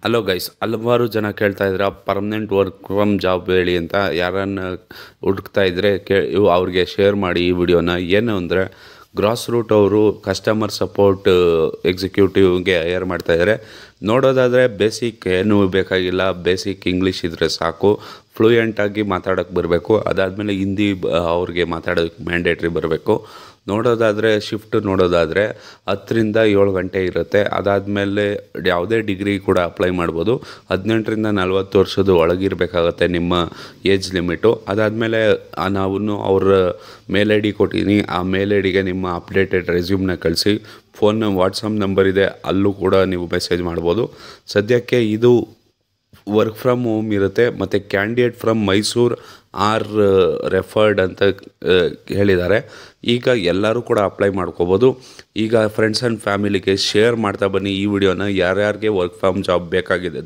Hello guys, ಹಲವಾರು ಜನ ಕೇಳ್ತಾ ಇದ್ರೆ ಪರ್ಮನೆಂಟ್ ವರ್ಕ್ ಫ್ರಮ್ ಜಾಬ್ ಹೇಳಿ ಅಂತ. ಯಾರನ್ನ ಹುಡುಕ್ತಾ ಇದ್ರೆ ಅವ್ರಿಗೆ ಶೇರ್ ಮಾಡಿ ಈ ವಿಡಿಯೋನ. ಏನು ಅಂದರೆ, ಗ್ರಾಸ್ ರೂಟ್ ಅವರು ಕಸ್ಟಮರ್ ಸಪೋರ್ಟ್ ಎಕ್ಸಿಕ್ಯೂಟಿವ್ಗೆ ಹೈಯರ್ ಮಾಡ್ತಾ ಇದ್ದಾರೆ. ನೋಡೋದಾದರೆ ಬೇಸಿಕ್ ಏನೂ ಬೇಕಾಗಿಲ್ಲ, ಬೇಸಿಕ್ ಇಂಗ್ಲೀಷ್ ಇದ್ದರೆ ಸಾಕು. ಫ್ಲೂಯೆಂಟಾಗಿ ಮಾತಾಡೋಕ್ಕೆ ಬರಬೇಕು. ಅದಾದಮೇಲೆ ಹಿಂದಿ ಅವ್ರಿಗೆ ಮಾತಾಡೋಕ್ಕೆ ಮ್ಯಾಂಡೇಟ್ರಿ ಬರಬೇಕು. ನೋಡೋದಾದರೆ ಶಿಫ್ಟ್ ನೋಡೋದಾದರೆ 10ರಿಂದ 7 ಗಂಟೆ ಇರುತ್ತೆ. ಅದಾದಮೇಲೆ ಯಾವುದೇ ಡಿಗ್ರಿ ಕೂಡ ಅಪ್ಲೈ ಮಾಡ್ಬೋದು. 18ರಿಂದ 40 ವರ್ಷದ ಒಳಗಿರಬೇಕಾಗತ್ತೆ ನಿಮ್ಮ ಏಜ್ ಲಿಮಿಟು. ಅದಾದಮೇಲೆ ನಾವು ಅವ್ರ ಮೇಲ್ ಐ ಡಿ ಕೊಟ್ಟಿದ್ದೀನಿ. ಆ ಮೇಲ್ ಐ ಡಿಗೆ ನಿಮ್ಮ ಅಪ್ಡೇಟೆಡ್ ರೆಸ್ಯೂಮ್ನ ಕಳಿಸಿ. ವಾಟ್ಸಪ್ ನಂಬರ್ ಇದೆ, ಅಲ್ಲೂ ಕೂಡ ನೀವು ಮೆಸೇಜ್ ಮಾಡ್ಬೋದು. ಸದ್ಯಕ್ಕೆ ಇದು ವರ್ಕ್ ಫ್ರಮ್ ಹೋಮ್ ಇರುತ್ತೆ. ಮತ್ತು candidate from Mysuru R referred ಅಂತ ಹೇಳಿದ್ದಾರೆ. ಈಗ ಎಲ್ಲರೂ ಕೂಡ ಅಪ್ಲೈ ಮಾಡ್ಕೋಬೋದು. ಈಗ ಫ್ರೆಂಡ್ಸ್ ಆ್ಯಂಡ್ ಫ್ಯಾಮಿಲಿಗೆ ಶೇರ್ ಮಾಡ್ತಾ ಬನ್ನಿ ಈ ವಿಡಿಯೋನ, ಯಾರ್ಯಾರಿಗೆ ವರ್ಕ್ ಫ್ರಮ್ ಜಾಬ್ ಬೇಕಾಗಿದೆ.